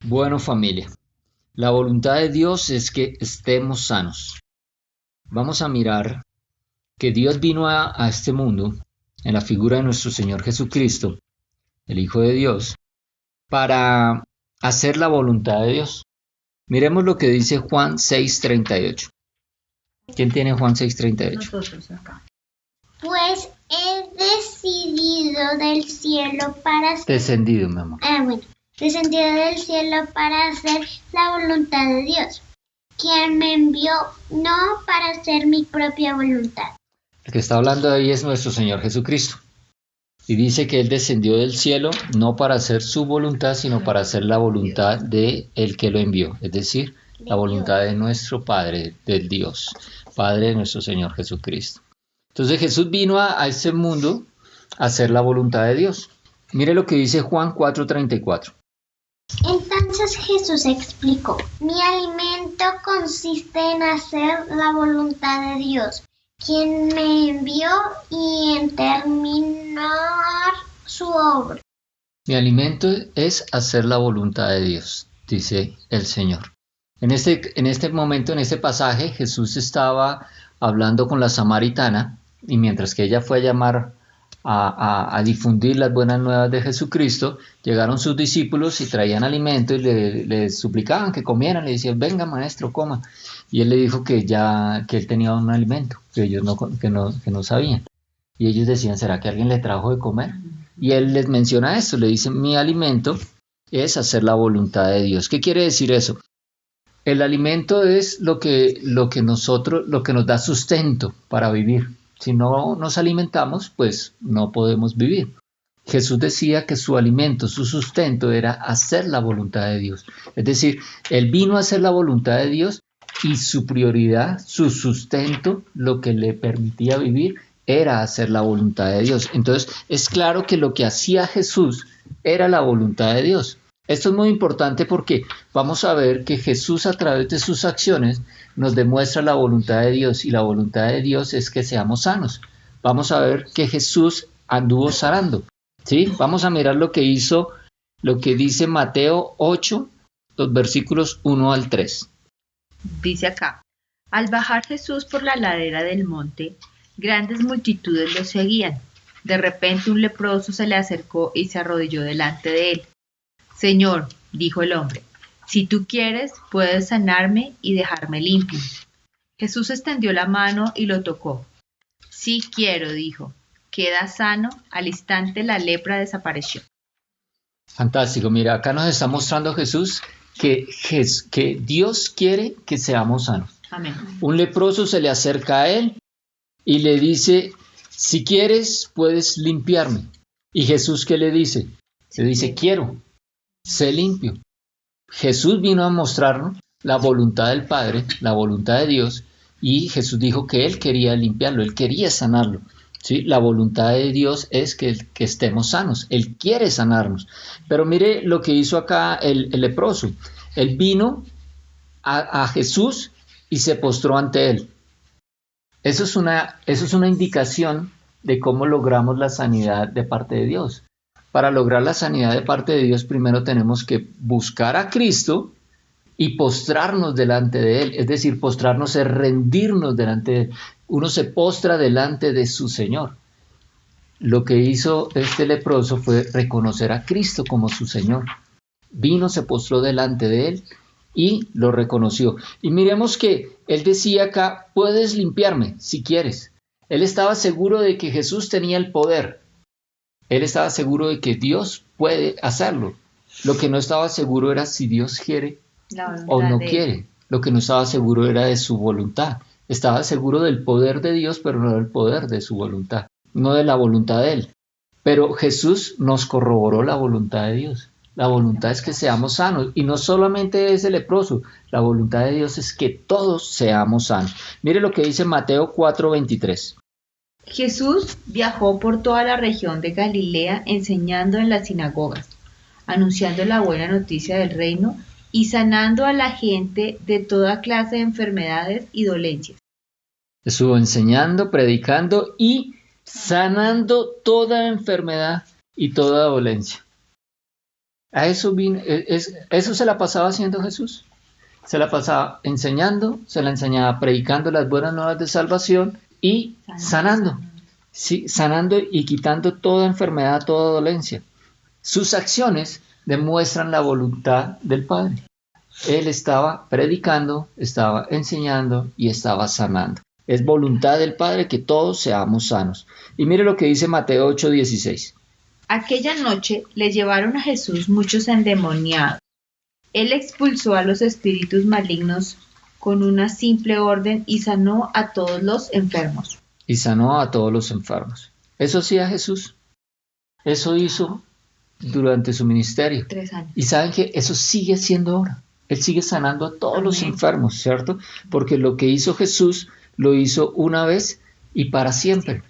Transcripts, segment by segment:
Bueno, familia, la voluntad de Dios es que estemos sanos. Vamos a mirar que Dios vino a este mundo en la figura de nuestro Señor Jesucristo, el Hijo de Dios, para hacer la voluntad de Dios. Miremos lo que dice Juan 6:38. ¿Quién tiene Juan 6:38? Nosotros acá. Pues he decidido del cielo para hacer... Descendido, mi amor. Descendido del cielo para hacer la voluntad de Dios, quien me envió, no para hacer mi propia voluntad. El que está hablando ahí es nuestro Señor Jesucristo. Y dice que Él descendió del cielo no para hacer su voluntad, sino para hacer la voluntad de el que lo envió. Es decir, la voluntad de nuestro Padre, del Dios, Padre de nuestro Señor Jesucristo. Entonces Jesús vino a este mundo a hacer la voluntad de Dios. Mire lo que dice Juan 4:34. Entonces Jesús explicó: mi alimento consiste en hacer la voluntad de Dios, quien me envió, y en terminar su obra. Mi alimento es hacer la voluntad de Dios, dice el Señor. En este momento, en este pasaje, Jesús estaba hablando con la samaritana, y mientras que ella fue a llamar a difundir las buenas nuevas de Jesucristo, llegaron sus discípulos y traían alimento y le suplicaban que comieran, le decían: venga maestro, coma. Y él le dijo que él tenía un alimento, que ellos no sabían. Y ellos decían: ¿será que alguien le trajo de comer? Y él les menciona esto, le dice: mi alimento es hacer la voluntad de Dios. ¿Qué quiere decir eso? El alimento es lo que nos da sustento para vivir. Si no nos alimentamos, pues no podemos vivir. Jesús decía que su alimento, su sustento era hacer la voluntad de Dios. Es decir, Él vino a hacer la voluntad de Dios y su prioridad, su sustento, lo que le permitía vivir, era hacer la voluntad de Dios. Entonces, es claro que lo que hacía Jesús era la voluntad de Dios. Esto es muy importante porque vamos a ver que Jesús, a través de sus acciones, nos demuestra la voluntad de Dios, y la voluntad de Dios es que seamos sanos. Vamos a ver que Jesús anduvo sanando, ¿sí? Vamos a mirar lo que hizo, lo que dice Mateo 8, los versículos 1 al 3. Dice acá: al bajar Jesús por la ladera del monte, grandes multitudes lo seguían. De repente un leproso se le acercó y se arrodilló delante de él. Señor, dijo el hombre, si tú quieres, puedes sanarme y dejarme limpio. Jesús extendió la mano y lo tocó. Sí quiero, dijo. Queda sano. Al instante la lepra desapareció. Fantástico. Mira, acá nos está mostrando Jesús que Dios quiere que seamos sanos. Amén. Un leproso se le acerca a él y le dice: si quieres, puedes limpiarme. ¿Y Jesús qué le dice? Le dice: quiero, sé limpio. Jesús vino a mostrarnos la voluntad del Padre, la voluntad de Dios, y Jesús dijo que Él quería limpiarlo, Él quería sanarlo. ¿Sí? La voluntad de Dios es que estemos sanos, Él quiere sanarnos. Pero mire lo que hizo acá el leproso. Él vino a Jesús y se postró ante Él. Eso es una indicación de cómo logramos la sanidad de parte de Dios. Para lograr la sanidad de parte de Dios, primero tenemos que buscar a Cristo y postrarnos delante de Él. Es decir, postrarnos es rendirnos delante de Él. Uno se postra delante de su Señor. Lo que hizo este leproso fue reconocer a Cristo como su Señor. Vino, se postró delante de Él y lo reconoció. Y miremos que Él decía acá: puedes limpiarme si quieres. Él estaba seguro de que Jesús tenía el poder. Él estaba seguro de que Dios puede hacerlo. Lo que no estaba seguro era si Dios quiere o no quiere. Lo que no estaba seguro era de su voluntad. Estaba seguro del poder de Dios, pero no del poder de su voluntad, no de la voluntad de Él. Pero Jesús nos corroboró la voluntad de Dios. La voluntad es que seamos sanos, y no solamente es el leproso, la voluntad de Dios es que todos seamos sanos. Mire lo que dice Mateo 4:23. Jesús viajó por toda la región de Galilea enseñando en las sinagogas, anunciando la buena noticia del reino y sanando a la gente de toda clase de enfermedades y dolencias. Estuvo enseñando, predicando y sanando toda enfermedad y toda dolencia. A eso vino, eso se la pasaba haciendo Jesús. Se la pasaba enseñando, se la enseñaba predicando las buenas nuevas de salvación y sanando. Sí, sanando y quitando toda enfermedad, toda dolencia. Sus acciones demuestran la voluntad del Padre. Él estaba predicando, estaba enseñando y estaba sanando. Es voluntad del Padre que todos seamos sanos. Y mire lo que dice Mateo 8:16. Aquella noche le llevaron a Jesús muchos endemoniados. Él expulsó a los espíritus malignos con una simple orden y sanó a todos los enfermos. Y sanó a todos los enfermos. Eso hacía Jesús. Eso hizo durante su ministerio. 3 años. Y saben que eso sigue siendo ahora. Él sigue sanando a todos los enfermos, ¿cierto? Porque lo que hizo Jesús lo hizo una vez y para siempre.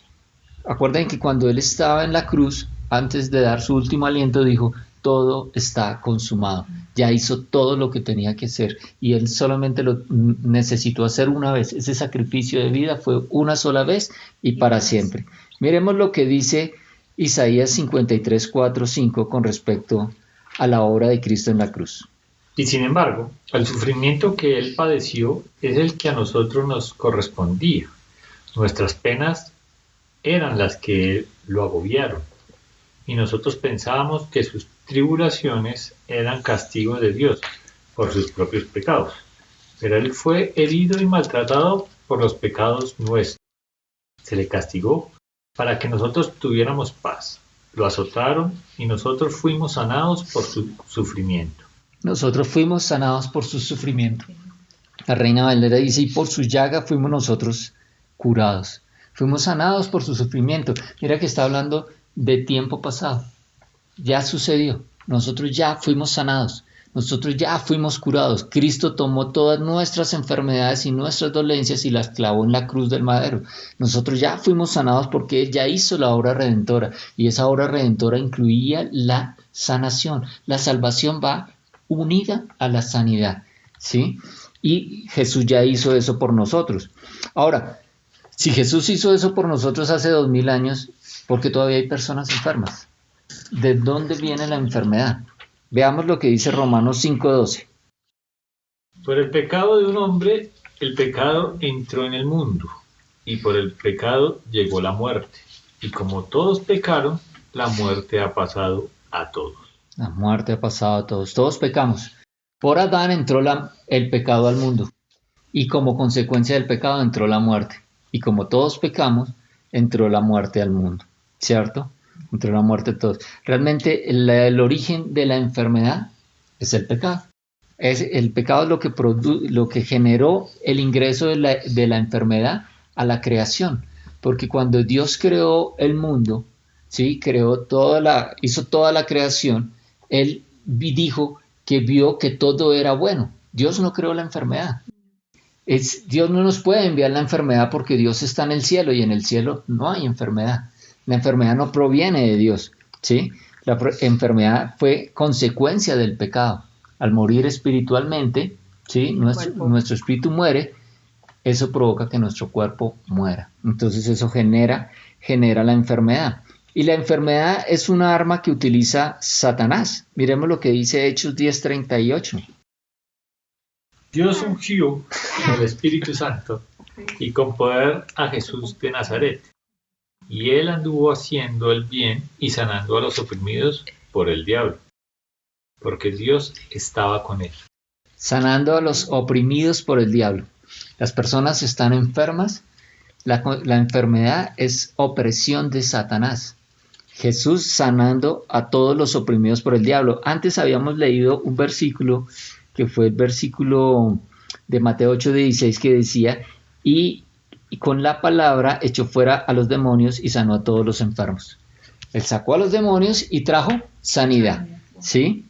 Acuerden que cuando Él estaba en la cruz, antes de dar su último aliento, dijo, todo está consumado. Ya hizo todo lo que tenía que hacer y Él solamente lo necesitó hacer una vez. Ese sacrificio de vida fue una sola vez y para siempre. Miremos lo que dice Isaías 53:4-5 con respecto a la obra de Cristo en la cruz. Y sin embargo, el sufrimiento que Él padeció es el que a nosotros nos correspondía. Nuestras penas eran las que lo agobiaron. Y nosotros pensábamos que sus tribulaciones eran castigo de Dios por sus propios pecados. Pero Él fue herido y maltratado por los pecados nuestros. Se le castigó para que nosotros tuviéramos paz. Lo azotaron y nosotros fuimos sanados por su sufrimiento. Nosotros fuimos sanados por su sufrimiento. La Reina Valera dice, y por su llaga fuimos nosotros curados. Fuimos sanados por su sufrimiento. Mira que está hablando de tiempo pasado. Ya sucedió. Nosotros ya fuimos sanados. Nosotros ya fuimos curados. Cristo tomó todas nuestras enfermedades y nuestras dolencias y las clavó en la cruz del madero. Nosotros ya fuimos sanados porque Él ya hizo la obra redentora. Y esa obra redentora incluía la sanación. La salvación va unida a la sanidad, ¿sí? Y Jesús ya hizo eso por nosotros. Ahora, si Jesús hizo eso por nosotros hace 2000 años, ¿por qué todavía hay personas enfermas? ¿De dónde viene la enfermedad? Veamos lo que dice Romanos 5:12. Por el pecado de un hombre, el pecado entró en el mundo, y por el pecado llegó la muerte. Y como todos pecaron, la muerte ha pasado a todos. La muerte ha pasado a todos. Todos pecamos. Por Adán entró el pecado al mundo. Y como consecuencia del pecado entró la muerte. Y como todos pecamos, entró la muerte al mundo. ¿Cierto? Entró la muerte a todos. Realmente el origen de la enfermedad es el pecado. El pecado es lo que generó el ingreso de la enfermedad a la creación. Porque cuando Dios creó el mundo, ¿sí? Hizo toda la creación, Él dijo que vio que todo era bueno. Dios no creó la enfermedad. Dios no nos puede enviar la enfermedad porque Dios está en el cielo y en el cielo no hay enfermedad. La enfermedad no proviene de Dios, ¿sí? La enfermedad fue consecuencia del pecado. Al morir espiritualmente, ¿sí? Nuestro espíritu muere, eso provoca que nuestro cuerpo muera. Entonces eso genera la enfermedad. Y la enfermedad es una arma que utiliza Satanás. Miremos lo que dice Hechos 10:38. Dios ungió con el Espíritu Santo y con poder a Jesús de Nazaret. Y Él anduvo haciendo el bien y sanando a los oprimidos por el diablo, porque Dios estaba con Él. Sanando a los oprimidos por el diablo. Las personas están enfermas. La enfermedad es opresión de Satanás. Jesús sanando a todos los oprimidos por el diablo. Antes habíamos leído un versículo que fue el versículo de Mateo 8:16 que decía, y con la palabra echó fuera a los demonios y sanó a todos los enfermos. Él sacó a los demonios y trajo sanidad, ¿sí?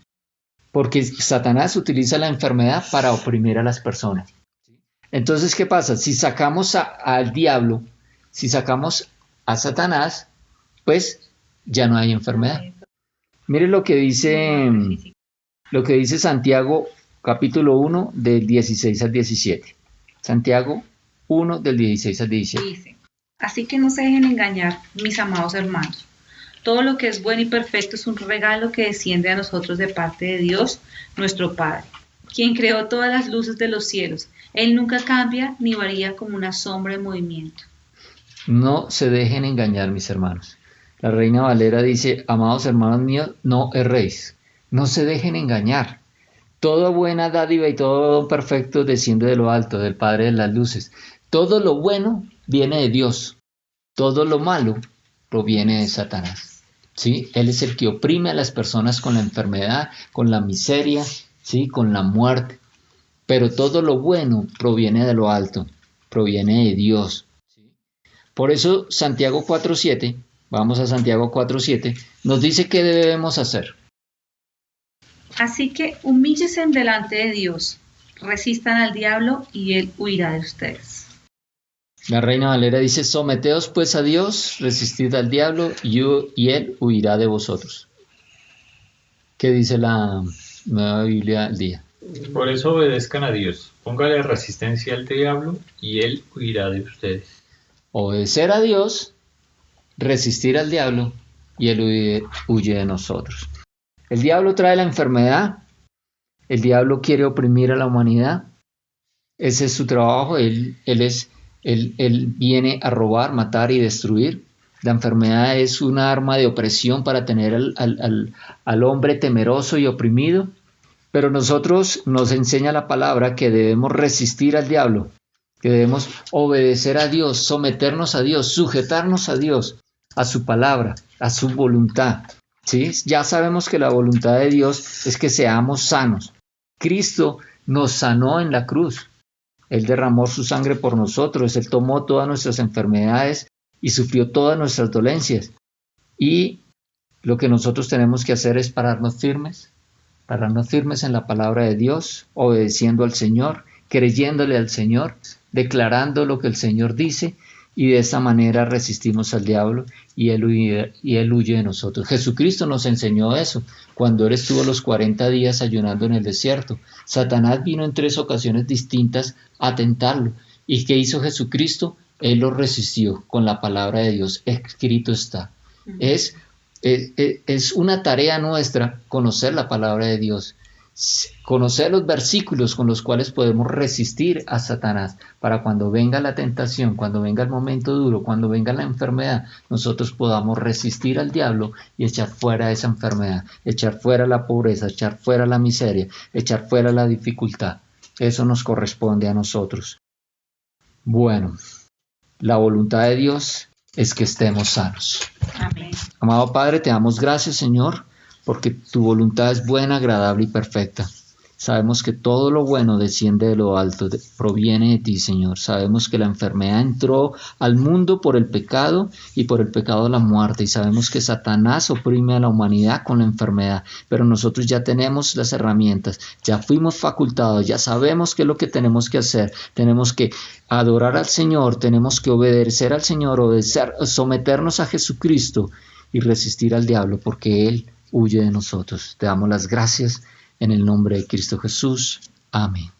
Porque Satanás utiliza la enfermedad para oprimir a las personas. Entonces, ¿qué pasa? Si sacamos al diablo, si sacamos a Satanás, pues ya no hay enfermedad. Mire lo que dice Santiago capítulo 1 del 16 al 17. Santiago 1 del 16 al 17. Dice, así que no se dejen engañar, mis amados hermanos. Todo lo que es bueno y perfecto es un regalo que desciende a nosotros de parte de Dios, nuestro Padre, quien creó todas las luces de los cielos. Él nunca cambia ni varía como una sombra en movimiento. No se dejen engañar, mis hermanos. La Reina Valera dice, amados hermanos míos, no erréis. No se dejen engañar. Toda buena dádiva y todo don perfecto desciende de lo alto, del Padre de las luces. Todo lo bueno viene de Dios. Todo lo malo proviene de Satanás. ¿Sí? Él es el que oprime a las personas con la enfermedad, con la miseria, ¿sí? Con la muerte. Pero todo lo bueno proviene de lo alto, proviene de Dios. Por eso Santiago 4.7, vamos a Santiago 4.7, nos dice qué debemos hacer. Así que humíllense delante de Dios, resistan al diablo y él huirá de ustedes. La Reina Valera dice, someteos pues a Dios, resistid al diablo y él huirá de vosotros. ¿Qué dice la Nueva Biblia al día? Por eso obedezcan a Dios, póngale resistencia al diablo y él huirá de ustedes. Obedecer a Dios, resistir al diablo y él huye de nosotros. El diablo trae la enfermedad, el diablo quiere oprimir a la humanidad, ese es su trabajo, él viene a robar, matar y destruir. La enfermedad es una arma de opresión para tener al hombre temeroso y oprimido, pero nosotros nos enseña la palabra que debemos resistir al diablo, que debemos obedecer a Dios, someternos a Dios, sujetarnos a Dios, a su palabra, a su voluntad. ¿Sí? Ya sabemos que la voluntad de Dios es que seamos sanos. Cristo nos sanó en la cruz. Él derramó su sangre por nosotros, Él tomó todas nuestras enfermedades y sufrió todas nuestras dolencias. Y lo que nosotros tenemos que hacer es pararnos firmes en la palabra de Dios, obedeciendo al Señor, creyéndole al Señor, declarando lo que el Señor dice, y de esa manera resistimos al diablo y él huye de nosotros. Jesucristo nos enseñó eso cuando Él estuvo los 40 días ayunando en el desierto. Satanás vino en 3 ocasiones distintas a tentarlo. ¿Y qué hizo Jesucristo? Él lo resistió con la palabra de Dios. Escrito está. Es una tarea nuestra conocer la palabra de Dios, conocer los versículos con los cuales podemos resistir a Satanás, para cuando venga la tentación, cuando venga el momento duro, cuando venga la enfermedad, nosotros podamos resistir al diablo y echar fuera esa enfermedad, echar fuera la pobreza, echar fuera la miseria, echar fuera la dificultad. Eso nos corresponde a nosotros. Bueno, la voluntad de Dios es que estemos sanos. Amén. Amado Padre, te damos gracias, Señor, porque tu voluntad es buena, agradable y perfecta. Sabemos que todo lo bueno desciende de lo alto, proviene de ti, Señor. Sabemos que la enfermedad entró al mundo por el pecado y por el pecado de la muerte. Y sabemos que Satanás oprime a la humanidad con la enfermedad. Pero nosotros ya tenemos las herramientas, ya fuimos facultados, ya sabemos qué es lo que tenemos que hacer. Tenemos que adorar al Señor, tenemos que obedecer al Señor, someternos a Jesucristo y resistir al diablo, porque Él huye de nosotros. Te damos las gracias en el nombre de Cristo Jesús. Amén.